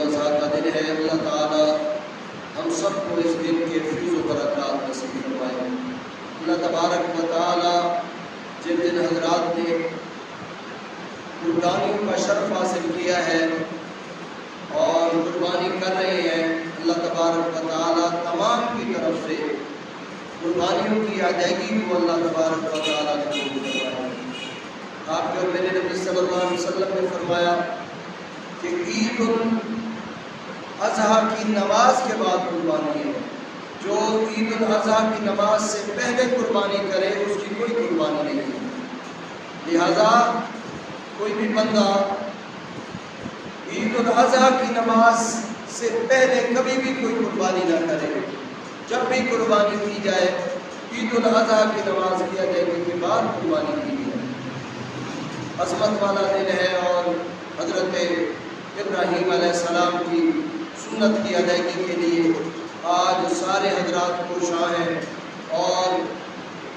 الاضحیٰ کا دن ہے۔ اللہ تعالیٰ ہم سب کو اس دن کے فیض و برکات نصیب فرمائے۔ اللہ تبارک و تعالیٰ جن جن حضرات نے قربانیوں کا شرف حاصل کیا ہے اور قربانی کر رہے ہیں، اللہ تبارک و تعالیٰ تمام کی طرف سے قربانیوں کی ادائیگی کو اللہ تبارک و تعالیٰ قبول فرمائے۔ آپ کے اور میرے نبی صلی اللہ علیہ وسلم نے فرمایا کہ عید الاضحیٰ کی نماز کے بعد قربانی ہے۔ جو عید الاضحیٰ کی نماز سے پہلے قربانی کرے اس کی کوئی قربانی نہیں ہے۔ لہذا کوئی بھی بندہ عید الاضحیٰ کی نماز سے پہلے کبھی بھی کوئی قربانی نہ کرے۔ جب بھی قربانی کی جائے عید الاضحیٰ کی نماز کی ادائیگی کے بعد قربانی کی جائے۔ عظمت والا دن ہے اور حضرت ابراہیم علیہ السلام کی سنت کی ادائیگی کے لیے آج سارے حضرات خوشاں ہیں اور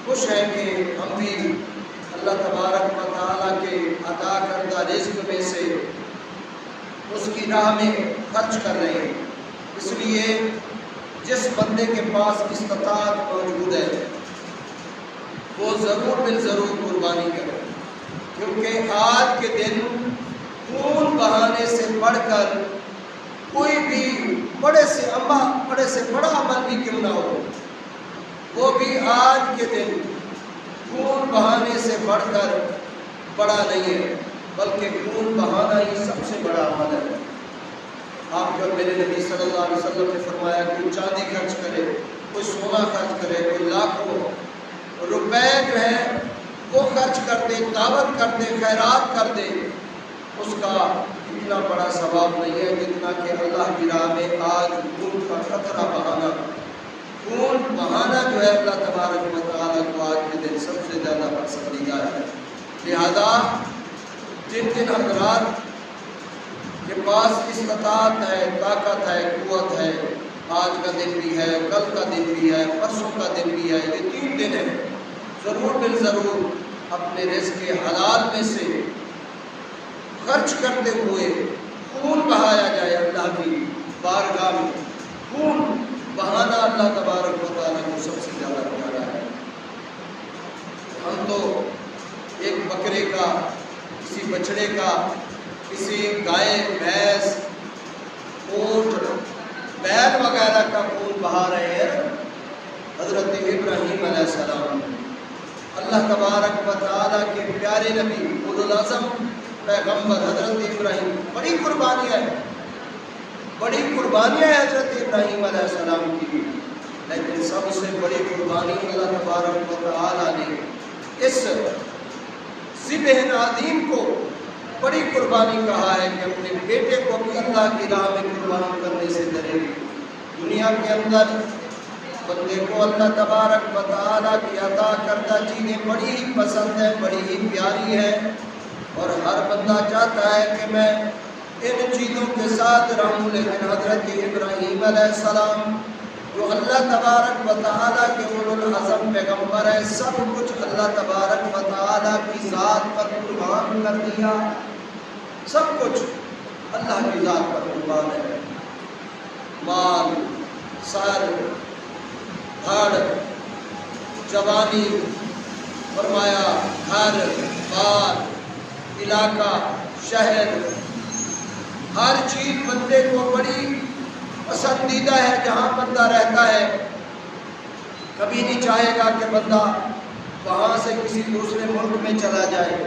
خوش ہیں کہ ہم بھی اللہ تبارک و تعالیٰ کے عطا کردہ رزق میں سے اس کی راہ میں خرچ کر رہے ہیں۔ اس لیے جس بندے کے پاس استطاعت موجود ہے وہ ضرور بالضرور قربانی کرے، کیونکہ آج کے دن خون بہانے سے بڑھ کر کوئی بھی بڑے سے بڑا عمل بھی کیوں نہ ہو، وہ بھی آج کے دن خون بہانے سے بڑھ کر بڑا نہیں ہے، بلکہ خون بہانا ہی سب سے بڑا عمل ہے۔ آپ کے اور میرے نبی صلی اللہ علیہ وسلم نے فرمایا کہ کوئی چاندی خرچ کرے، کوئی سونا خرچ کرے، کوئی لاکھوں روپے جو ہے وہ خرچ کر دے، دعوت کر دے، خیرات کر دے، اس کا اتنا بڑا ثواب نہیں ہے جتنا کہ اللہ کی راہ میں آج خون کا قطرہ بہانا۔ خون بہانا جو ہے اللہ تبارک و تعالیٰ کو آج کے دن سب سے زیادہ پسندیدہ ہے۔ لہذا جن جن حضرات کے پاس استطاعت ہے، طاقت ہے، قوت ہے، آج کا دن بھی ہے، کل کا دن بھی ہے، پرسوں کا دن بھی ہے، یہ 3 دن ہیں، ضرور بالضرور اپنے رزق حلال میں سے خرچ کرتے ہوئے خون بہایا جائے۔ اللہ کی بارگاہ میں خون بہانا اللہ تبارک و تعالیٰ کو سب سے زیادہ پیارا ہے۔ ہم تو ایک بکرے کا، کسی بچڑے کا، کسی گائے، بھینس، اونٹ، بیل وغیرہ کا خون بہا رہے ہیں۔ حضرت ابراہیم علیہ السلام اللہ تبارک و تعالیٰ کے پیارے نبی اولوالعزم پیغمبر حضرت ابراہیم، بڑی قربانیاں ہیں حضرت ابراہیم علیہ السلام کی، لیکن سب سے بڑی قربانی اللہ تبارک و تعالیٰ نے اس ذبح عظیم کو بڑی قربانی کہا ہے کہ اپنے بیٹے کو بھی اللہ کی راہ میں قربان کرنے سے ڈرے۔ دنیا کے اندر بندے کو اللہ تبارک و تعالیٰ کی عطا کردہ چیزیں بڑی ہی پسند ہیں، بڑی ہی پیاری ہیں، اور ہر بندہ چاہتا ہے کہ میں ان چیزوں کے ساتھ رہوں، لیکن حضرت ابراہیم علیہ السلام جو اللہ تبارک و تعالیٰ کے اولوالعزم پیغمبر ہے، سب کچھ اللہ تبارک و تعالیٰ کی ذات پر قربان کر دیا، سب کچھ اللہ کی ذات پر قربان ہے۔ مال، سر، دھڑ، جوانی، فرمایا گھر بار، علاقہ، شہر، ہر چیز بندے کو بڑی پسندیدہ ہے۔ جہاں بندہ رہتا ہے کبھی نہیں چاہے گا کہ بندہ وہاں سے کسی دوسرے ملک میں چلا جائے،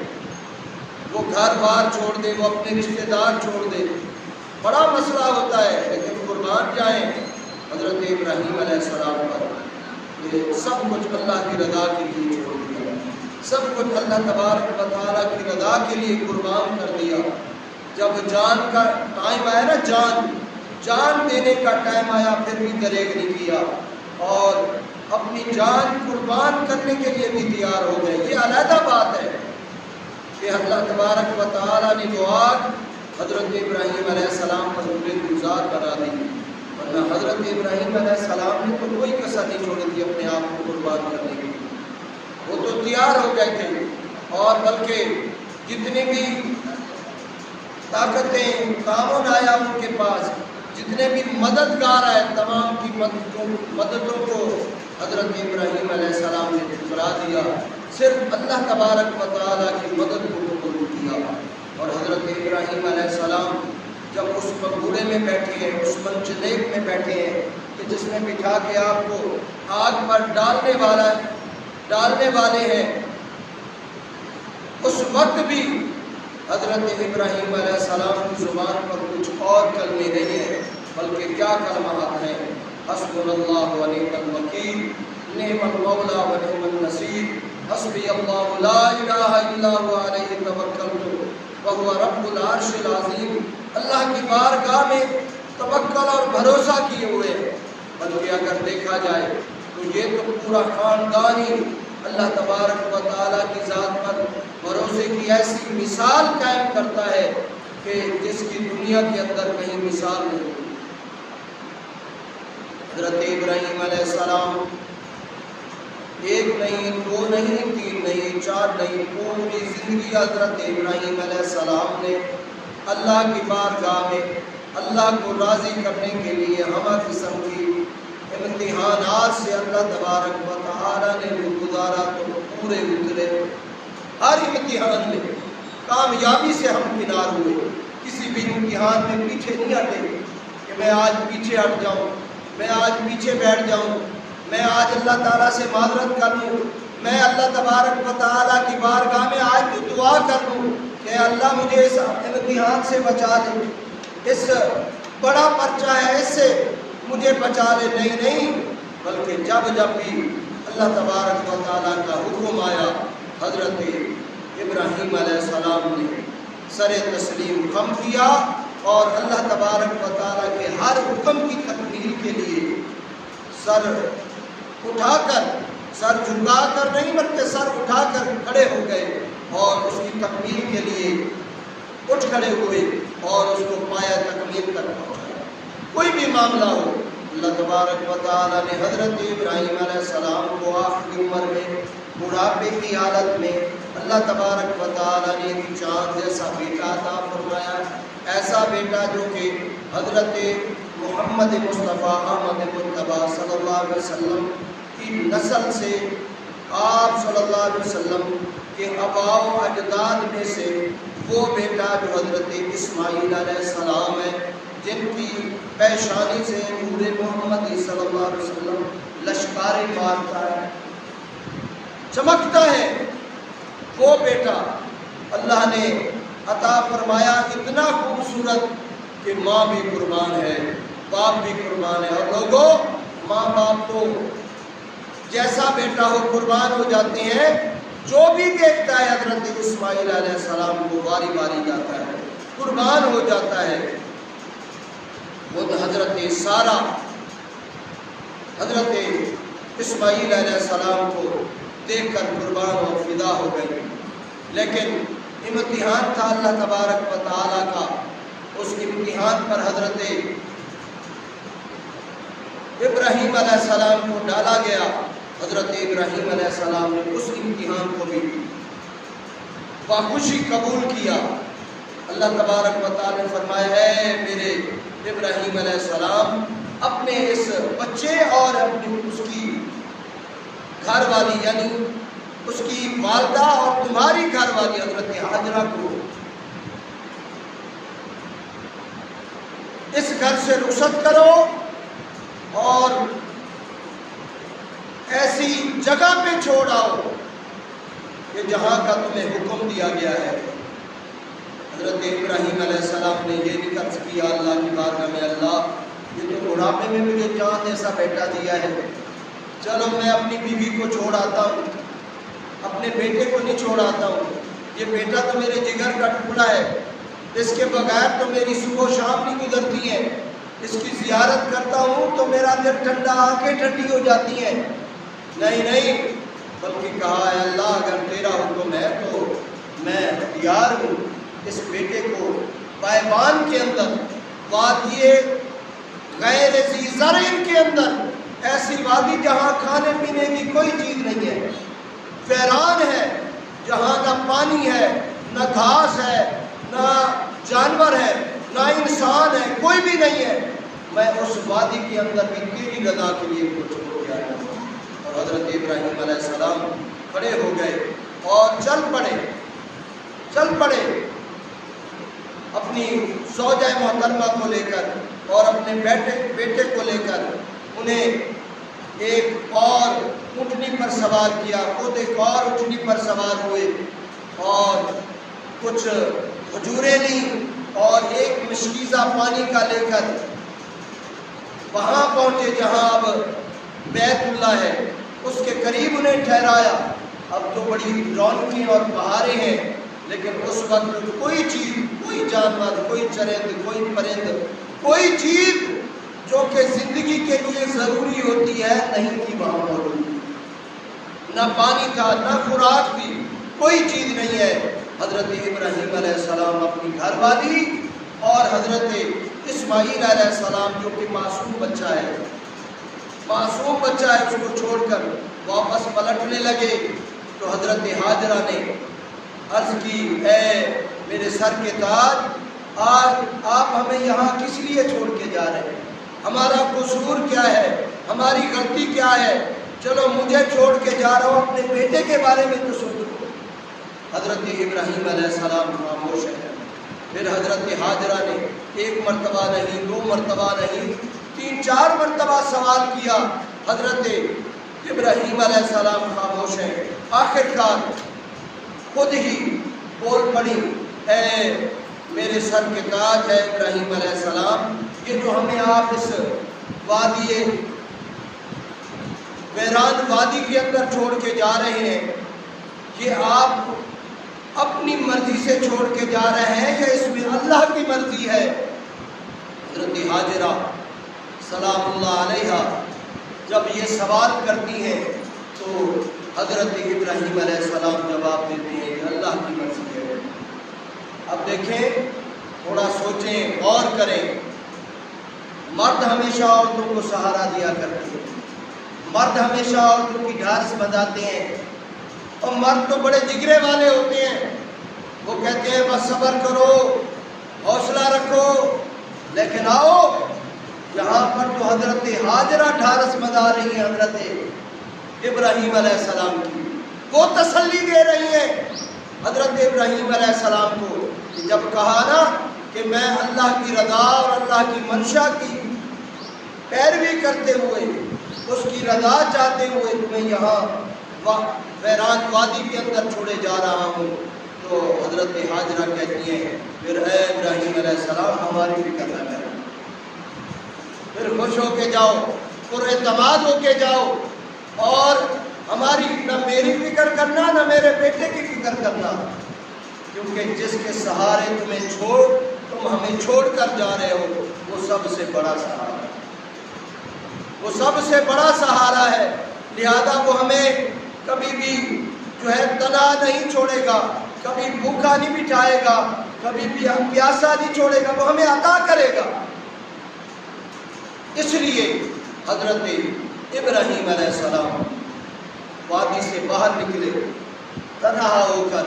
وہ گھر بار چھوڑ دے، وہ اپنے رشتہ دار چھوڑ دے، بڑا مسئلہ ہوتا ہے۔ لیکن قربان جائیں حضرت ابراہیم علیہ السلام پر، یہ سب کچھ اللہ کی رضا کے لیے چھوڑ دیا، سب کچھ اللہ تبارک و تعالیٰ کی رضا کے لیے قربان کر دیا۔ جب جان کا ٹائم آیا نا، جان دینے کا ٹائم آیا، پھر بھی دریغ نہیں کیا اور اپنی جان قربان کرنے کے لیے بھی تیار ہو گئے۔ یہ علیحدہ بات ہے کہ اللہ تبارک و تعالیٰ نے جو آگ حضرت ابراہیم علیہ السلام پر گزار بنا دی، ورنہ حضرت ابراہیم علیہ السلام نے تو کوئی کسر نہیں چھوڑی تھی اپنے آپ کو قربان کرنے کے لیے، وہ تو تیار ہو گئے تھے، اور بلکہ جتنے بھی طاقتیں تعاون آیا ان کے پاس، جتنے بھی مددگار آئے تمام کی مددوں کو حضرت ابراہیم علیہ السلام نے ٹھکرا دیا، صرف اللہ تبارک و تعالیٰ کی مدد کو قبول کیا۔ اور حضرت ابراہیم علیہ السلام جب اس مقبرے میں بیٹھے ہیں، اس منجلیک میں بیٹھے ہیں کہ جس میں بٹھا کے آپ کو آگ پر ڈالنے والے ہیں، اس وقت بھی حضرت ابراہیم علیہ السلام کی زبان پر کچھ اور کلمے نہیں ہیں، بلکہ کیا کلمات ہیں؟ حسبنا اللہ و نعم الوکیل، نعم المولا و نعم النصیر، حسبی اللہ لا الہ الا هو علیہ توکلت وہو رب العرش العظیم۔ اللہ کی بارگاہ میں توکل اور بھروسہ کیے ہوئے ہیں، بلکہ اگر دیکھا جائے تو یہ تو پورا خاندان ہی اللہ تبارک و تعالیٰ کی ذات پر بھروسے کی ایسی مثال قائم کرتا ہے کہ جس کی دنیا کے اندر کہیں مثال نہیں۔ حضرت ابراہیم علیہ السلام ایک نہیں، دو نہیں، تین نہیں، چار نہیں، پوری زندگی حضرت ابراہیم علیہ السلام نے اللہ کی بارگاہ میں اللہ کو راضی کرنے کے لیے ہمہ قسم کی امتحانات سے اللہ تبارک و تعالیٰ نے وہ گزارا تو پورے اترے۔ ہر امتحان میں کامیابی سے ہم کنار ہوئے، کسی بھی امتحان میں پیچھے نہیں ہٹے کہ میں آج پیچھے ہٹ جاؤں، میں آج پیچھے بیٹھ جاؤں، میں آج اللہ تعالیٰ سے معذرت کر لوں، میں اللہ تبارک و تعالیٰ کی بارگاہ میں آج تو دعا کر لوں کہ اللہ مجھے اس امتحان سے بچا لے، اس بڑا پرچہ ہے اس سے مجھے بچا لے۔ نہیں، بلکہ جب بھی اللہ تبارک و تعالیٰ کا حکم آیا، حضرت ابراہیم علیہ السلام نے سر تسلیم خم کیا اور اللہ تبارک و تعالیٰ کے ہر حکم کی تکمیل کے لیے سر اٹھا کر، سر جھکا کر نہیں بلکہ سر اٹھا کر کھڑے ہو گئے اور اس کی تکمیل کے لیے اٹھ کھڑے ہوئے اور اس کو پایا تکمیل تک پہنچایا۔ کوئی بھی معاملہ ہو، اللہ تبارک و تعالیٰ نے حضرت ابراہیم علیہ السلام کو آخری عمر میں بڑھاپے کی حالت میں اللہ تبارک و تعالیٰ نے ایک چاند جیسا بیٹا عطا فرمایا، ایسا بیٹا جو کہ حضرت محمد مصطفیٰ احمد مجتبیٰ صلی اللہ علیہ وسلم کی نسل سے، آپ صلی اللہ علیہ وسلم کے آباء و اجداد میں سے وہ بیٹا جو حضرت اسماعیل علیہ السلام ہے، جن کی پیشانی سے نور محمد صلی اللہ علیہ وسلم لشکاریں مارتا ہے، چمکتا ہے، وہ بیٹا اللہ نے عطا فرمایا، اتنا خوبصورت کہ ماں بھی قربان ہے، باپ بھی قربان ہے۔ اور لوگوں، ماں باپ تو جیسا بیٹا ہو قربان ہو جاتے ہیں، جو بھی دیکھتا ہے حضرت اسماعیل علیہ السلام کو باری باری جاتا ہے، قربان ہو جاتا ہے۔ وہ حضرت سارہ حضرت اسماعیل علیہ السلام کو دیکھ کر قربان و فدا ہو گئی، لیکن امتحان تھا اللہ تبارک و تعالیٰ کا، اس امتحان پر حضرت ابراہیم علیہ السلام کو ڈالا گیا۔ حضرت ابراہیم علیہ السلام نے اس امتحان کو بھی بخوشی قبول کیا۔ اللہ تبارک و تعالیٰ نے فرمایا، اے میرے ابراہیم علیہ السلام، اپنے اس بچے اور اپنی اس کی گھر والی یعنی اس کی والدہ اور تمہاری گھر والی حضرت ہاجرہ کو اس گھر سے رخصت کرو اور ایسی جگہ پہ چھوڑ آؤ کہ جہاں کا تمہیں حکم دیا گیا ہے۔ حضرت ابراہیم علیہ السلام نے یہ نہیں عرض کیا اللہ کی بارگاہ میں، اللہ یہ تو بڑھاپے میں مجھے چاند ایسا بیٹا دیا ہے، چلو میں اپنی بیوی کو چھوڑ آتا ہوں، اپنے بیٹے کو نہیں چھوڑ آتا ہوں، یہ بیٹا تو میرے جگر کا ٹکڑا ہے، اس کے بغیر تو میری صبح و شام نہیں گزرتی ہے، اس کی زیارت کرتا ہوں تو میرا دل ٹھنڈا، آنکھیں ٹھنڈی ہو جاتی ہیں۔ نہیں، بلکہ کہا ہے اللہ اگر تیرا حکم ہے تو میں تیار ہوں اس بیٹے کو بائبان کے اندر، وادی غیر ذی زرع کے اندر، ایسی وادی جہاں کھانے پینے کی کوئی چیز نہیں ہے، ویران ہے، جہاں نہ پانی ہے، نہ گھاس ہے، نہ جانور ہے نہ انسان ہے، کوئی بھی نہیں ہے، میں اس وادی کے اندر بھی تیری رضا کے لیے کچھ چھوڑ کے آیا ہوں۔ اور حضرت ابراہیم علیہ السلام کھڑے ہو گئے اور چل پڑے اپنی زوجہ محترمہ کو لے کر اور اپنے بیٹے کو لے کر، انہیں ایک اور اونٹنی پر سوار کیا، خود ایک اور اونٹنی پر سوار ہوئے اور کچھ کھجوریں لیں اور ایک مشکیزہ پانی کا لے کر وہاں پہنچے جہاں اب بیت اللہ ہے، اس کے قریب انہیں ٹھہرایا۔ اب تو بڑی رونقیں اور بہاریں ہیں، لیکن اس وقت کوئی چیز، کوئی جانور، کوئی چرند، کوئی پرند، کوئی چیز جو کہ زندگی کے لیے ضروری ہوتی ہے نہیں تھی وہاں موجود، نہ پانی تھا نہ خوراک تھی، کوئی چیز نہیں ہے۔ حضرت ابراہیم علیہ السلام اپنی گھر والی اور حضرت اسماعیل علیہ السلام جو کہ معصوم بچہ ہے، اس کو چھوڑ کر واپس پلٹنے لگے تو حضرت ہاجرہ نے عرض کی، اے میرے سر کے تاج، آج آپ ہمیں یہاں کس لیے چھوڑ کے جا رہے ہیں؟ ہمارا قصور کیا ہے؟ ہماری غلطی کیا ہے؟ چلو مجھے چھوڑ کے جا رہا ہوں، اپنے بیٹے کے بارے میں تو سوچو۔ حضرت ابراہیم علیہ السلام خاموش ہے۔ پھر حضرت ہاجرہ نے ایک مرتبہ نہیں، دو مرتبہ نہیں، 3-4 مرتبہ سوال کیا۔ حضرت ابراہیم علیہ السلام خاموش ہیں۔ آخرکار خود ہی بول پڑی، اے میرے سر کے تاج ہے ابراہیم علیہ السلام، یہ جو ہمیں آپ اس ویران وادی کے اندر چھوڑ کے جا رہے ہیں، یہ آپ اپنی مرضی سے چھوڑ کے جا رہے ہیں یا اس میں اللہ کی مرضی ہے؟ حضرت ہاجرہ سلام اللہ علیہا جب یہ سوال کرتی ہیں تو حضرت ابراہیم علیہ السلام جواب دیتے ہیں کہ اللہ کی مرضی ہے۔ اب دیکھیں، تھوڑا سوچیں، غور کریں۔ مرد ہمیشہ عورتوں کو سہارا دیا کرتے ہیں، مرد ہمیشہ عورتوں کی ڈھارس بندھاتے ہیں، اور مرد تو بڑے جگرے والے ہوتے ہیں، وہ کہتے ہیں بس صبر کرو، حوصلہ رکھو۔ لیکن آؤ، یہاں پر تو حضرت ہاجرہ ڈھارس بندھا رہی ہیں حضرت ابراہیم علیہ السلام کی، وہ تسلی دے رہی ہیں حضرت ابراہیم علیہ السلام کو کہ جب کہا نا کہ میں اللہ کی رضا اور اللہ کی منشا کی پیروی کرتے ہوئے، اس کی رضا چاہتے ہوئے تمہیں یہاں ویران وادی کے اندر چھوڑے جا رہا ہوں، تو حضرت ہاجرہ کہتی ہیں پھر اے ابراہیم علیہ السلام ہماری فکر نہ کریں، پھر خوش ہو کے جاؤ، پر اعتماد ہو کے جاؤ، اور ہماری نہ میری فکر کرنا نہ میرے بیٹے کی فکر کرنا، کیونکہ جس کے سہارے تم ہمیں چھوڑ کر جا رہے ہو وہ سب سے بڑا سہارا ہے، وہ سب سے بڑا سہارا ہے، لہذا وہ ہمیں کبھی بھی جو ہے تنہا نہیں چھوڑے گا، کبھی بھوکا نہیں بٹھائے گا، کبھی بھی پیاسا نہیں چھوڑے گا، وہ ہمیں عطا کرے گا۔ اس لیے حضرت ابراہیم علیہ السلام وادی سے باہر نکلے، تنہا ہو کر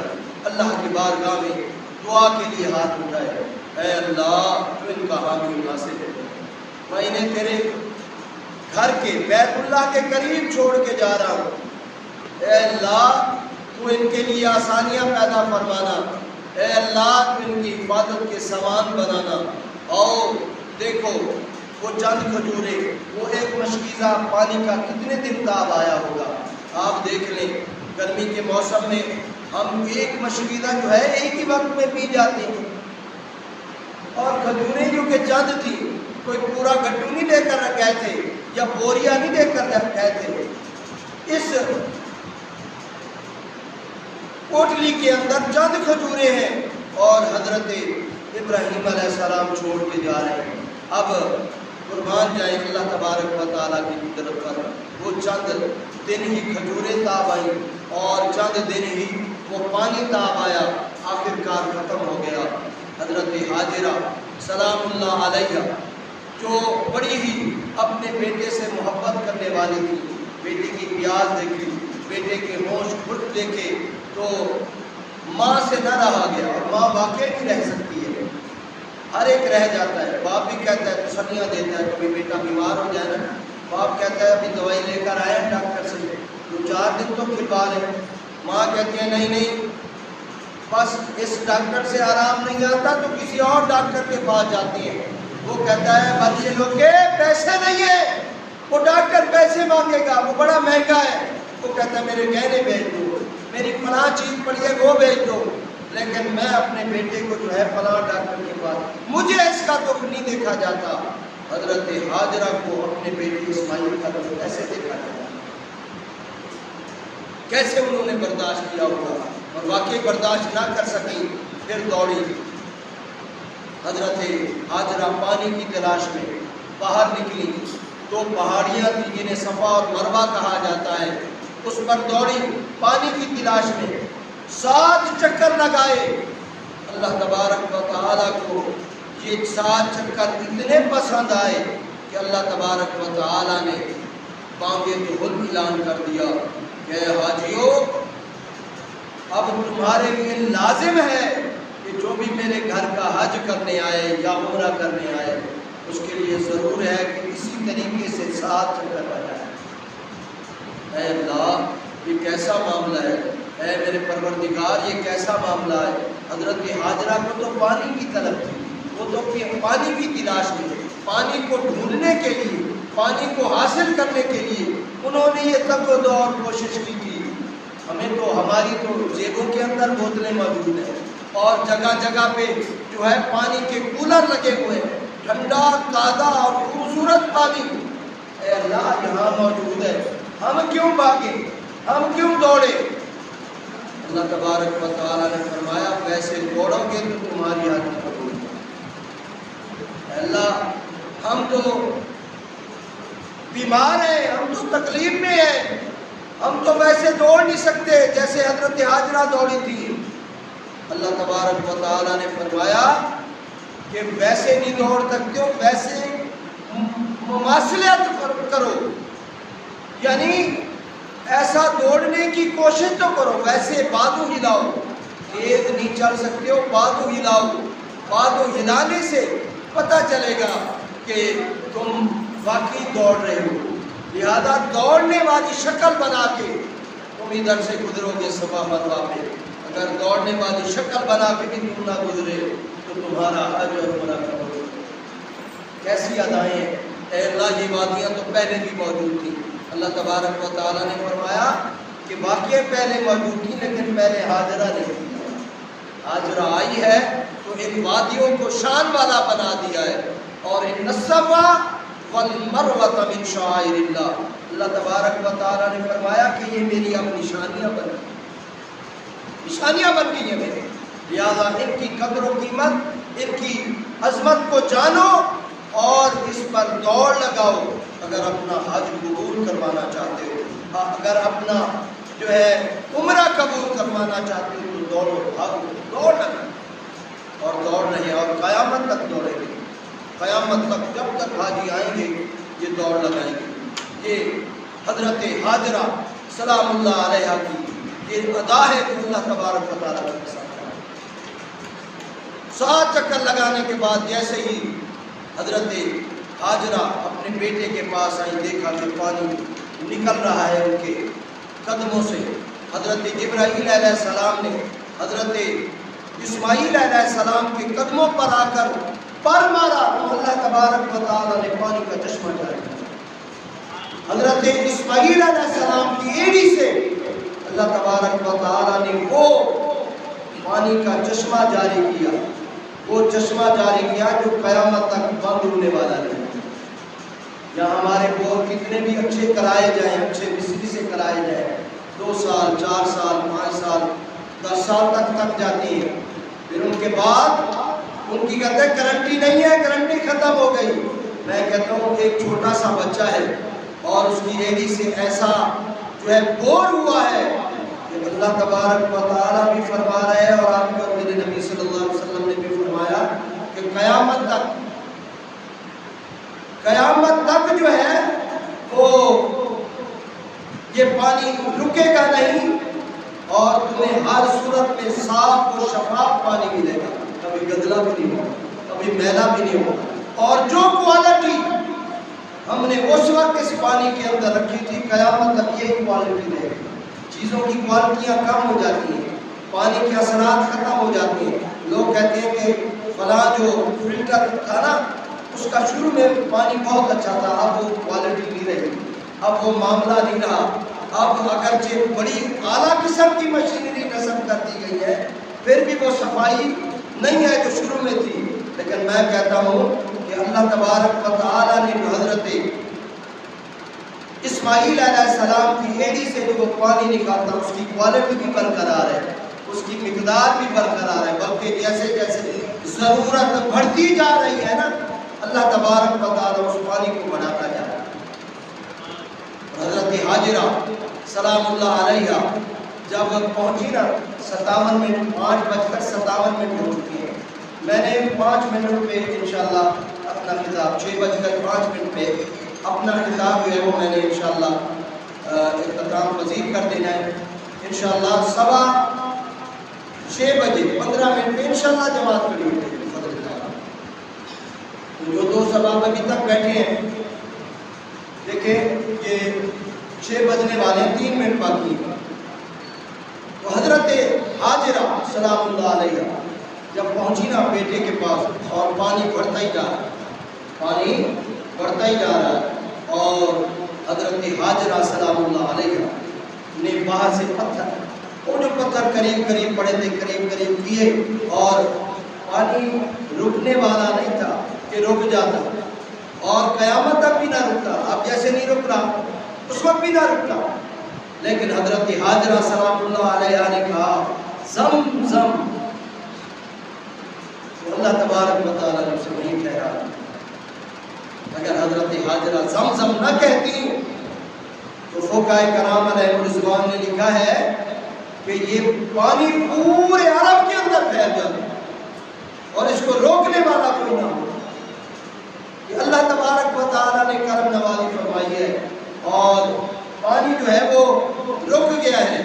اللہ کی بارگاہ میں دعا کے لیے ہاتھ اٹھائے، اے اللہ تو ان کا حامی ناصر ہے، میں انہیں تیرے گھر کے بیت اللہ کے قریب چھوڑ کے جا رہا ہوں، اے اللہ تو ان کے لیے آسانیاں پیدا فرمانا، اے اللہ تو ان کی حفاظت کے سامان بنانا۔ اور دیکھو وہ چند کھجوریں، وہ ایک مشکیزہ پانی کا کتنے دن تاب آیا ہوگا، آپ دیکھ لیں گرمی کے موسم میں ہم ایک مشکیزہ جو ہے ایک ہی وقت میں پی جاتے ہیں، اور کھجوریں جو کہ چند تھی، کوئی پورا گڈو نہیں لے کر گئے تھے یا بوریا نہیں لے کر گئے تھے، اس کوٹلی کے اندر چند کھجوریں ہیں اور حضرت ابراہیم علیہ السلام چھوڑ کے جا رہے ہیں۔ اب قربان جائیں اللہ تبارک و تعالیٰ کی قدرت پر، وہ چند دن ہی کھجوریں تاب آئیں اور چند دن ہی وہ پانی تاب آیا، آخرکار ختم ہو گیا۔ حضرت ہاجرہ سلام اللہ علیہ جو بڑی ہی اپنے بیٹے سے محبت کرنے والی تھی، بیٹے کی پیاس دیکھی، بیٹے کے ہوش کھٹ دیکھے تو ماں سے نہ رہا گیا، اور ماں واقعی نہیں رہ سکتی ہے، ہر ایک رہ جاتا ہے. باپ بھی کہتا ہے تسلیاں دیتا ہے, کبھی بیٹا بیمار ہو جائے نا, باپ کہتا ہے ابھی دوائی لے کر آئے ہیں ڈاکٹر سے, 2-4 دن تو کھپا لیں. ماں کہتی ہے نہیں بس اس ڈاکٹر سے آرام نہیں آتا تو کسی اور ڈاکٹر کے پاس جاتی ہے. وہ کہتا ہے بچے لوگ کے پیسے نہیں ہے, وہ ڈاکٹر پیسے مانگے گا, وہ بڑا مہنگا ہے. وہ کہتا ہے میرے گہنے بھیج دو, میری فلاں چیز پڑی ہے وہ بھیج دو, لیکن میں اپنے بیٹے کو جو ہے فلاں ڈاکٹر کے پاس, مجھے اس کا دکھ نہیں دیکھا جاتا. حضرت ہاجرہ کو اپنے بیٹے اسماعیل کا دکھ کیسے دیکھا جاتا, کیسے انہوں نے برداشت کیا ہوگا, اور واقعی برداشت نہ کر سکی, پھر دوڑی. حضرت ہاجرہ پانی کی تلاش میں باہر نکلی, 2 پہاڑیاں تھیں جنہیں صفا اور مروہ کہا جاتا ہے, اس پر دوڑی پانی کی تلاش میں, 7 چکر لگائے. اللہ تبارک و تعالیٰ کو یہ 7 چکر اتنے پسند آئے کہ اللہ تبارک و تعالیٰ نے بانگے دہل اعلان کر دیا کہ حاجیو اب تمہارے لیے لازم ہے کہ جو بھی میرے گھر کا حج کرنے آئے یا عمرہ کرنے آئے, اس کے لیے ضرور ہے کہ اسی طریقے سے 7 چکر لگائے. اے اللہ یہ کیسا معاملہ ہے, اے میرے پروردگار یہ کیسا معاملہ ہے. حضرت ہاجرہ کو تو پانی کی طلب تھی, وہ تو پانی کی تلاش میں, پانی کو ڈھونڈنے کے لیے, پانی کو حاصل کرنے کے لیے انہوں نے یہ تگ و دو اور کوشش کی تھی. ہمیں تو ہماری تو جیبوں کے اندر بوتلیں موجود ہیں, اور جگہ جگہ پہ جو ہے پانی کے کولر لگے ہوئے ہیں, ٹھنڈا تازہ اور خوبصورت پانی. اے اللہ یہاں موجود ہے, ہم کیوں بھاگے, ہم کیوں دوڑے. اللہ تبارک و تعالیٰ نے فرمایا ویسے دوڑو گے تو تمہاری حاجت قبول ہے. اللہ ہم تو بیمار ہیں, ہم تو تکلیف میں ہیں, ہم تو ویسے دوڑ نہیں سکتے جیسے حضرت ہاجرہ دوڑی تھی. اللہ تبارک و تعالیٰ نے فرمایا کہ ویسے نہیں دوڑ سکتے ہو, ویسے مماثلت کرو, یعنی ایسا دوڑنے کی کوشش تو کرو, ویسے بازو ہلاؤ. تیز نہیں چل سکتے ہو, بازو ہلاؤ, بازو ہلانے سے پتہ چلے گا کہ تم واقعی دوڑ رہے ہو. لہذا دوڑنے والی شکل بنا کے تم ادھر سے گزرو گے صفا مروہ پہ. اگر دوڑنے والی شکل بنا کے بھی تم نہ گزرے تو تمہارا حج اور عمرہ قبول ہو. کیسی ادائیں ہیں. اے اللہ یہ وادیاں تو پہلے بھی موجود تھیں. اللہ تبارک و تعالیٰ نے فرمایا کہ واقعی پہلے موجود تھی لیکن پہلے ہاجرہ نہیں تھی. ہاجرہ آئی ہے تو ان وادیوں کو شان والا بنا دیا ہے. اور ان الصفا والمروہ من شعائر اللہ, اللہ تبارک و تعالیٰ نے فرمایا کہ یہ میری اب نشانیاں بن گئی, نشانیاں بن گئی ہیں میرے. لہٰذا ان کی قدر و قیمت, ان کی عظمت کو جانو اور اس پر دوڑ لگاؤ. اگر اپنا حج قبول کروانا چاہتے ہو, اگر اپنا جو ہے عمرہ قبول کروانا چاہتے ہو تو دوڑو, بھاگو, دوڑ لگاؤ اور دوڑ رہے اور قیامت تک دوڑیں گے. قیامت تک جب تک حاجی آئیں گے یہ دوڑ لگائیں گے. یہ حضرت ہاجرہ سلام اللہ علیہا کی یہ ادا ہے کہ اللہ تبارک و تعالیٰ کے ساتھ 7 چکر لگانے کے بعد جیسے ہی حضرت ہاجرہ اپنے بیٹے کے پاس آئی, دیکھا کہ پانی نکل رہا ہے ان کے قدموں سے. حضرت جبرائیل علیہ السلام نے حضرت اسماعیل علیہ السلام کے قدموں پر آ کر پر مارا تو اللہ تبارک و تعالیٰ نے پانی کا چشمہ جاری کیا. حضرت اسماعیل علیہ السلام کی ایڑی سے اللہ تبارک و تعالیٰ نے وہ پانی کا چشمہ جاری کیا, وہ چشمہ جاری کیا جو قیامت تک بند ہونے والا نہیں. یہاں ہمارے بور کتنے بھی اچھے کرائے جائیں, اچھے مستری سے کرائے جائیں, 2 سال 4 سال 5 سال 10 سال تک جاتی ہے. پھر ان کے بعد ان کی کہتے ہیں گارنٹی نہیں ہے, گارنٹی ختم ہو گئی. میں کہتا ہوں ایک چھوٹا سا بچہ ہے اور اس کی ایڑی سے ایسا جو ہے بور ہوا ہے کہ اللہ تبارک و تعالیٰ بھی فرما رہے ہیں اور آپ کا میرے نبی صلی اللہ علیہ وسلم نے بھی فرمایا کہ قیامت تک جو ہے وہ یہ پانی رکے گا نہیں اور تمہیں ہر صورت میں صاف و شفاف پانی ملے گا. کبھی گدلا بھی نہیں ہوگا, کبھی کبھی میلا بھی نہیں ہوگا۔ اور جو کوالٹی ہم نے اس وقت اس پانی کے اندر رکھی تھی، قیامت تک یہی کوالٹی رہے گی۔ چیزوں کی کوالٹیاں کم ہو جاتی ہیں، پانی کے اثرات ختم ہو جاتے ہیں۔ لوگ کہتے ہیں کہ فلاں جو فلٹر تھا نا، اس کا شروع میں پانی بہت اچھا تھا، اب وہ کوالٹی نہیں رہی، اب وہ معاملہ نہیں رہا۔ اب اگرچہ بڑی اعلیٰ قسم کی مشینری نصب کر دی گئی ہے، پھر بھی وہ صفائی نہیں ہے جو شروع میں تھی۔ لیکن میں کہتا ہوں کہ اللہ تبارک و تعالیٰ نے جو حضرت اسماعیل علیہ السلام کی ایڑی سے جو وہ پانی نکالتا، اس کی کوالٹی بھی برقرار ہے، اس کی مقدار بھی برقرار ہے، بلکہ جیسے جیسے ضرورت بڑھتی جا رہی ہے نا، اللہ تبارک و تعالیٰ اس پانی کو بڑھاتا جا رہا ہے۔ حضرت حاجرہ سلام اللہ علیہ جب پہنچی نا 57 منٹ 5:57 ہو چکی ہے، میں نے 5 منٹ پہ انشاءاللہ اپنا خطاب 6:05 پہ اپنا خطاب جو ہے وہ میں نے انشاءاللہ اختتام پذیر کر دینا ہے۔ انشاءاللہ 6:15 پہ انشاءاللہ جماعت کھڑی ہوگی۔ جو دوست احباب ابھی تک بیٹھے ہیں، دیکھیں کہ 6 بجنے والے 3 منٹ باقی ہیں۔ تو حضرت حاجرہ سلام اللہ علیہ جب پہنچی نا بیٹے کے پاس، اور پانی بڑھتا ہی جا رہا ہے، پانی بڑھتا ہی جا رہا ہے، اور حضرت حاجرہ سلام اللہ علیہ نے باہر سے پتھر، وہ جو پتھر قریب قریب پڑے تھے، قریب قریب کیے، اور پانی رکنے والا نہیں تھا کہ رک جاتا، اور قیامت تک بھی نہ رکتا۔ اب جیسے نہیں رک رہا اس وقت بھی نہ رکتا، لیکن حضرت حاجرہ سلام اللہ علیہ نے کہا زم زم، تو اللہ تبارک و تعالیٰ نے اسے نہیں ٹھہرا۔ اگر حضرت حاجرہ زم زم نہ کہتی تو فقہائے کرام علیہ الرضوان نے لکھا ہے کہ یہ پانی پورے عرب کے اندر پھیل جاتا اور اس کو روکنے والا کوئی نہ ہو۔ کہ اللہ تبارک و تعالیٰ نے کرم نوازی فرمائی ہے، اور پانی جو ہے وہ رک گیا ہے،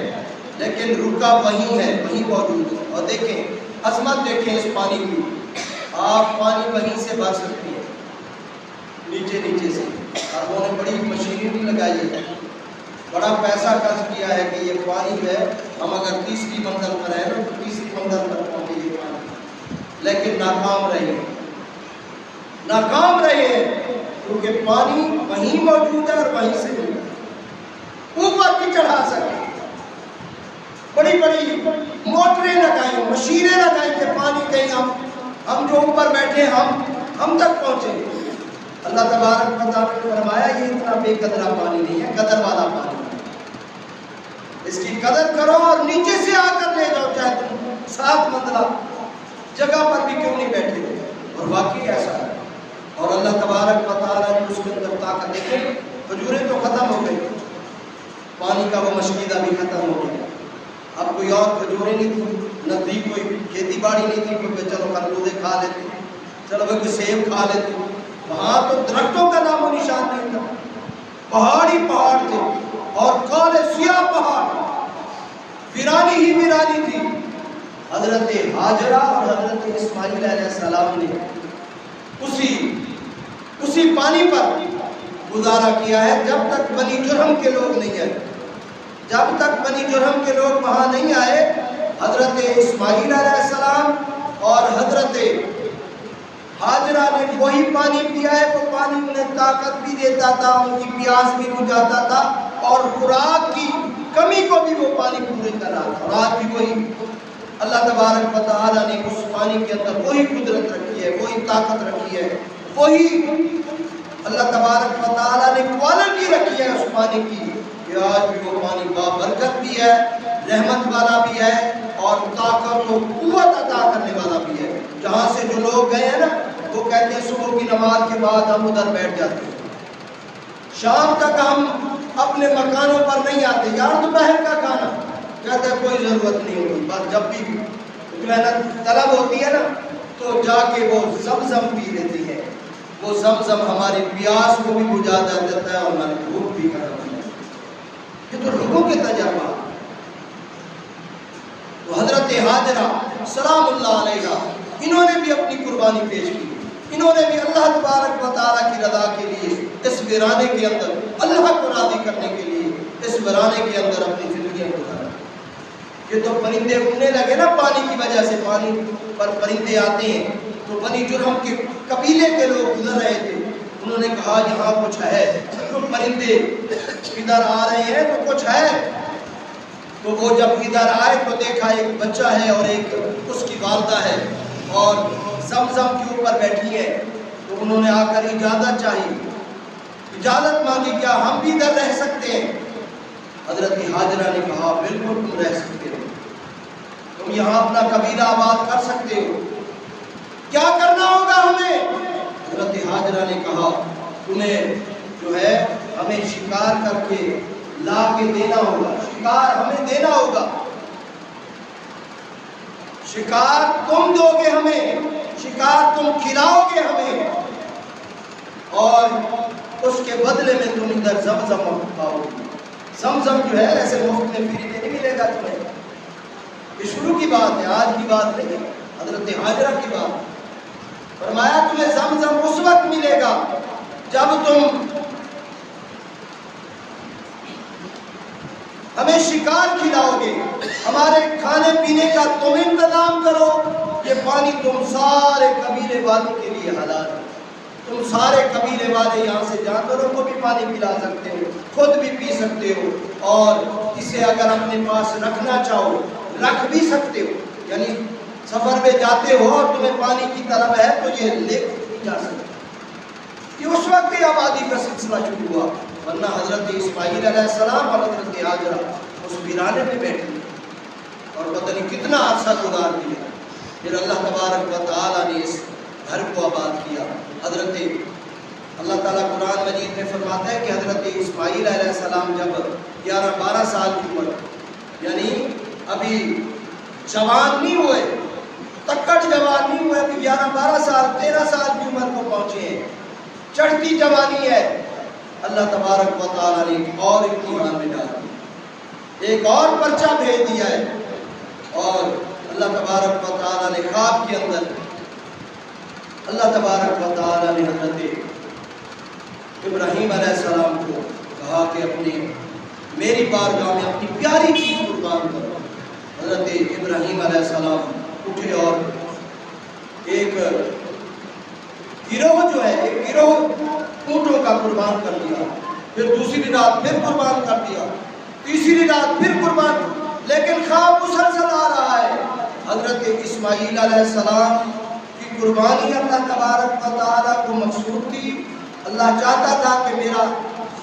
لیکن رکا وہیں ہے، وہیں موجود ہے۔ اور دیکھیں عظمت، دیکھیں اس پانی کی، آپ پانی وہیں سے بھر سکتی ہیں، نیچے نیچے سے۔ اور انہوں نے بڑی مشینری بھی لگائی ہے، بڑا پیسہ خرچ کیا ہے کہ یہ پانی جو ہے، ہم اگر تیسری منزل پر ہیں تو تیسری منزل پر پہنچے یہ پانی، لیکن ناکام رہے، ناکام رہے، کیونکہ پانی وہیں موجود ہے اور وہیں سے ملتا ہے۔ اوپر بھی چڑھا سکے، بڑی بڑی موٹریں لگائیں، مشینیں لگائیں کہ پانی کہیں ہم جو اوپر بیٹھے ہم تک پہنچے۔ اللہ تبارک و تعالیٰ نے فرمایا یہ اتنا بے قدرہ پانی نہیں ہے، قدر والا پانی ہے، اس کی قدر کرو اور نیچے سے آ کر لے جاؤ، چاہے تم 7 منزلہ جگہ پر بھی کیوں نہیں بیٹھے ہو۔ اور واقعی ایسا ہے، اور اللہ تبارک و تعالیٰ نے اس کے اندر طاقت، دیکھیں کھجوریں تو ختم ہو گئی، پانی کا وہ مشکیدہ بھی ختم ہو گیا، اب کوئی اور کھجوریں نہیں تھی، نہ تھی کوئی کھیتی باڑی نہیں تھی کہ چلو خربوزے کھا لیتے، چلو کوئی سیب کھا لیتے، وہاں تو درختوں کا نام و نشان نہیں تھا، پہاڑی پہاڑ تھے، اور کالے سیاہ پہاڑ، ویرانی ہی ویرانی تھی۔ حضرت حاجرہ اور حضرت اسماعیل علیہ السلام نے اسی پانی پر گزارا کیا ہے جب تک بنی جرہم کے لوگ نہیں آئے، جب تک بنی جرہم کے لوگ وہاں نہیں آئے، حضرت اسماعیل علیہ السلام اور حضرت حاجرہ نے وہی پانی پیا ہے۔ وہ پانی انہیں طاقت بھی دیتا تھا، ان کی پیاس بھی بجھاتا تھا، اور خوراک کی کمی کو بھی وہ پانی پورے کر رہا تھا۔ اور آج بھی وہی اللہ تبارک و تعالیٰ نے اس پانی کے اندر وہی قدرت رکھی ہے، وہی طاقت رکھی ہے، وہی اللہ تبارک و تعالیٰ نے کوالٹی رکھی ہے اس پانی کی، کہ آج بھی وہ پانی بابرکت بھی ہے، رحمت والا بھی ہے، اور طاقت و قوت عطا کرنے والا بھی ہے۔ جہاں سے جو لوگ گئے ہیں نا، وہ کہتے ہیں صبح کی نماز کے بعد ہم ادھر بیٹھ جاتے ہیں، شام تک ہم اپنے مکانوں پر نہیں آتے، یار دوپہر کا کھانا، کہتے ہیں کوئی ضرورت نہیں ہوتی، بس جب بھی محنت طلب ہوتی ہے نا تو جا کے وہ زمزم پی لیتی ہے، وہ زمزم ہماری پیاس کو بھی بجھا دیتا ہے اور ہماری بھوک بھی ختم ہو جاتی ہے۔ یہ تو لوگوں کے تجربات۔ تو حضرت حاجرہ سلام اللہ علیہ انہوں نے بھی اپنی قربانی پیش کی، انہوں نے بھی اللہ تبارک و تعالیٰ کی رضا کے لیے اس ویرانے کے اندر اللہ کو راضی کرنے کے لیے اس ویرانے کے اندر اپنی زندگیاں گزاری۔ یہ تو پرندے اڑنے لگے نا پانی کی وجہ سے، پانی پر پرندے آتے ہیں، تو بنی جرہم کے قبیلے کے لوگ گزر رہے تھے، انہوں نے کہا یہاں کچھ ہے، تو پرندے ادھر آ رہے ہیں تو کچھ ہے۔ تو وہ جب ادھر آئے تو دیکھا ایک بچہ ہے اور ایک اس کی والدہ ہے اور زمزم کے اوپر بیٹھی ہے، تو انہوں نے آ کر اجازت چاہی، اجازت مانگی کیا ہم بھی ادھر رہ سکتے ہیں؟ حضرت ہاجرہ نے کہا بالکل تم رہ سکتے ہو، تم یہاں اپنا قبیلہ آباد کر سکتے ہو، کیا کرنا ہوگا ہمیں؟ حضرت ہاجرہ نے کہا تمہیں جو ہے ہمیں شکار کر کے لا کے دینا ہوگا، شکار ہمیں دینا ہوگا، شکار تم دو گے ہمیں، شکار تم کھلاؤ گے ہمیں، اور اس کے بدلے میں تم ادھر زمزم پاؤ گے۔ زمزم جو ہے ایسے مفت میں فری میں نہیں ملے گا تمہیں، یہ شروع کی بات ہے، آج کی بات نہیں، حضرت ہاجرہ کی بات۔ فرمایا تمہیں زمزم اس وقت ملے گا جب تم ہمیں شکار کھلاؤ گے، ہمارے کھانے پینے کا تم انتظام کرو، یہ پانی تم سارے قبیلے والوں کے لیے حلال ہے، تم سارے قبیلے والے یہاں سے جانوروں کو بھی پانی پلا سکتے ہو، خود بھی پی سکتے ہو، اور اسے اگر اپنے پاس رکھنا چاہو رکھ بھی سکتے ہو، یعنی سفر میں جاتے ہو اور تمہیں پانی کی طلب ہے تو یہ لے جا سکتے ہو۔ یہ اس وقت کی آبادی کا سلسلہ شروع ہوا، ورنہ حضرت اسماعیل علیہ السلام اور حضرت ہاجرہ اس ویرانے میں بیٹھے اور پتہ نہیں کتنا عرصہ گزار دیا، پھر اللہ تبارک و تعالیٰ نے اس گھر کو آباد کیا۔ حضرت اللہ تعالیٰ قرآن مجید میں فرماتا ہے کہ حضرت اسماعیل علیہ السلام جب 11-12 سال کی عمر، یعنی ابھی جوان نہیں ہوئے، تکڑ جوان نہیں ہوئے، ابھی 11-12 سال 13 سال کی عمر کو پہنچے ہیں، چڑھتی جوانی ہے، اللہ تبارک و تعالیٰ نے ایک اور امتحان میں ڈال دیا، ایک اور پرچہ بھیج دیا ہے، اور اللہ تبارک و تعالیٰ نے خواب کے اندر اللہ تبارک و تعالیٰ نے حضرت ابراہیم علیہ السلام کو کہا کہ میری بارگاہ میں اپنی پیاری چیز قربان کرو۔ حضرت ابراہیم علیہ السلام اٹھے اور ایک گروہ جو ہے، ایک گروہ اونٹوں کا قربان کر دیا، پھر دوسری رات پھر قربان کر دیا، تیسری رات پھر قربان، لیکن خواب مسلسل آ رہا ہے۔ حضرت اسماعیل علیہ السلام کی قربانی اللہ تبارک و تعالیٰ کو مقصود تھی، اللہ چاہتا تھا کہ میرا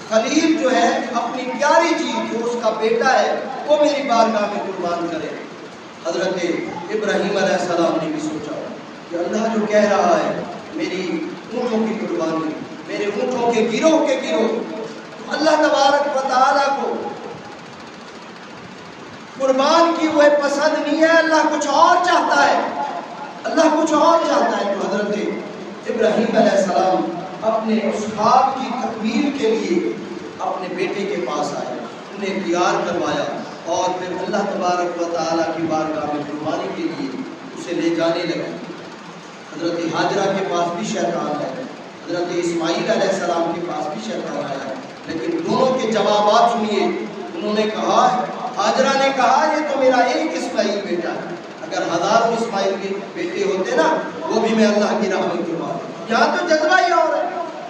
خلیل جو ہے اپنی پیاری چیز جو اس کا بیٹا ہے وہ میری بارگاہ میں قربان کرے۔ حضرت ابراہیم علیہ السلام نے بھی سوچا کہ اللہ جو کہہ رہا ہے میری اونٹوں کی قربانی، میرے اونٹوں کے گروہ کے گروہ، اللہ تبارک و تعالیٰ کو قربان کی ہوئے پسند نہیں ہے، اللہ کچھ اور چاہتا ہے، اللہ کچھ اور چاہتا ہے۔ تو حضرت ابراہیم علیہ السلام اپنے اس خواب کی تکمیل کے لیے اپنے بیٹے کے پاس آئے، انہیں تیار کروایا اور پھر اللہ تبارک و تعالیٰ کی بارگاہ میں قربانی کے لیے اسے لے جانے لگے۔ حضرت ہاجرہ کے پاس بھی شیطان ہے، حضرت اسماعیل علیہ السلام کے پاس بھی شیطان آیا، لیکن دونوں کے جوابات سنیے۔ انہوں نے کہا، ہاجرہ نے کہا یہ تو میرا ایک اسماعیل بیٹا ہے، اگر ہزاروں اسماعیل کے بیٹے ہوتے نا وہ بھی میں اللہ کی راہ میں قربان۔ یہاں تو جذبہ ہی اور ہے،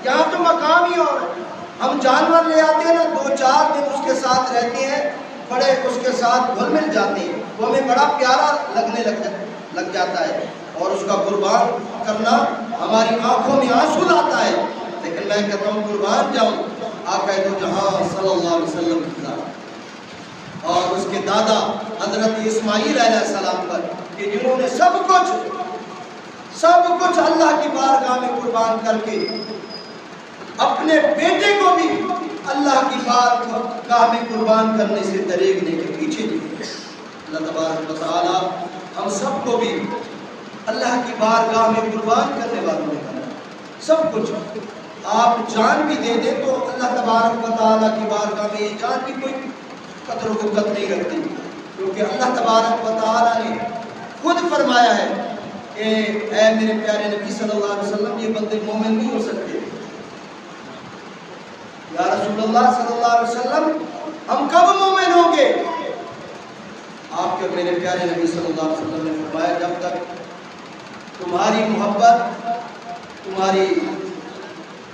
یہاں تو مقام ہی اور ہے۔ ہم جانور لے آتے ہیں نا، 2-4 دن اس کے ساتھ رہتے ہیں، بڑے اس کے ساتھ گھل مل جاتے ہیں، وہ ہمیں بڑا پیارا لگنے لگ جاتا ہے، اور اس کا قربان کرنا ہماری آنکھوں میں آنسو لاتا ہے، لیکن میں کہتا ہوں قربان جاؤں آقا دو جہاں صلی اللہ علیہ وسلم کی ذات اور اس کے دادا حضرت اسماعیل علیہ السلام پر، کہ جنہوں نے سب کچھ اللہ کی بارگاہ میں قربان کر کے اپنے بیٹے کو بھی اللہ کی بارگاہ میں قربان کرنے سے دریگنے کے پیچھے نہیں۔ اللہ تبارک و تعالیٰ ہم سب کو بھی اللہ کی بارگاہ میں قربان کرنے والوں نے بنایا۔ سب کچھ آپ جان بھی دے دیں تو اللہ تبارک و تعالیٰ کی بارگاہ میں یہ جان کی کوئی قدر و قیمت نہیں رکھتی، کیونکہ اللہ تبارک و تعالیٰ نے خود فرمایا ہے کہ اے میرے پیارے نبی صلی اللہ علیہ وسلم یہ بندے مومن نہیں ہو سکتے، یا رسول اللہ صلی اللہ علیہ وسلم ہم کب مومن ہوں گے؟ آپ کے میرے پیارے نبی صلی اللہ علیہ وسلم نے فرمایا جب تک تمہاری محبت تمہاری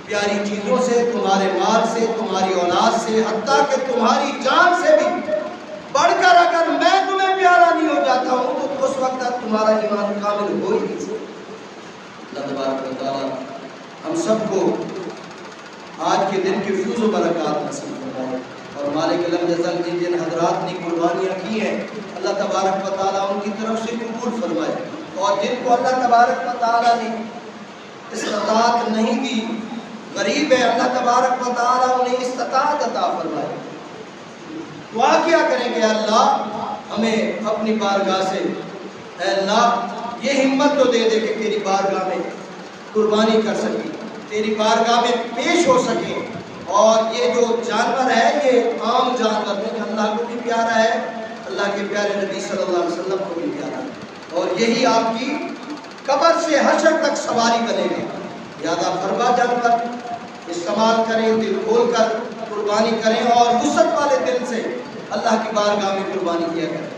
پیاری چیزوں سے، تمہارے مال سے، تمہاری اولاد سے، حتیٰ کہ تمہاری جان سے بھی بڑھ کر اگر میں تمہیں پیارا نہیں ہو جاتا ہوں تو اس وقت تک تمہارا ایمان کامل ہو ہی نہیں سکتا۔ اللہ تبارک و تعالیٰ ہم سب کو آج کے دن کی فیض و برکات نصیب فرمائے، اور مالک لم یزل جن جن حضرات نے قربانیاں کی ہیں اللہ تبارک و تعالیٰ ان کی طرف سے قبول فرمائے، اور جن کو اللہ تبارک و تعالیٰ نے استطاعت نہیں دی، غریب ہے، اللہ تبارک و تعالیٰ انہیں استطاعت عطا فرمائے۔ دعا کیا کریں کہ اللہ ہمیں اپنی بارگاہ سے اے اللہ یہ ہمت تو دے دے کہ تیری بارگاہ میں قربانی کر سکیں، تیری بارگاہ میں پیش ہو سکیں، اور یہ جو جانور ہے یہ عام جانور ہے، اللہ کو بھی پیارا ہے، اللہ کے پیارے نبی صلی اللہ علیہ وسلم کو بھی پیارا ہے، اور یہی آپ کی قبر سے حشر تک سواری بنے گا۔ لہذا فرما جانور استعمال کریں، دل کھول کر قربانی کریں، اور وسعت والے دل سے اللہ کی بارگاہ میں قربانی کیا کریں۔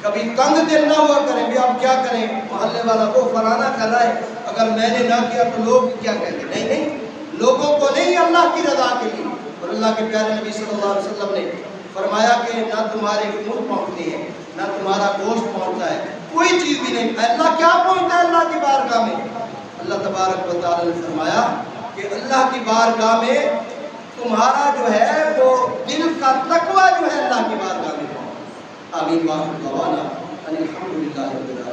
کبھی تنگ دل نہ ہوا کریں بھی آپ کیا کریں، محلے والا وہ فلانا کر رہا ہے، اگر میں نے نہ کیا تو لوگ کیا کہیں گے؟ نہیں نہیں، لوگوں کو نہیں، اللہ کی رضا کے لیے۔ اور اللہ کے پیارے نبی صلی اللہ علیہ وسلم نے فرمایا کہ نہ تمہارے منہ پہنچتی ہے نہ تمہارا گوشت پہنچتا ہے، کوئی چیز بھی نہیں۔ اللہ کیا پہنچتا ہے اللہ کی بارگاہ میں؟ اللہ تبارک و تعالی نے فرمایا کہ اللہ کی بارگاہ میں تمہارا جو ہے وہ دل کا تقوی جو ہے اللہ کی بارگاہ میں پہنچتا ہے۔ آمین واخر دعوانا ان الحمد للہ رب العالمین۔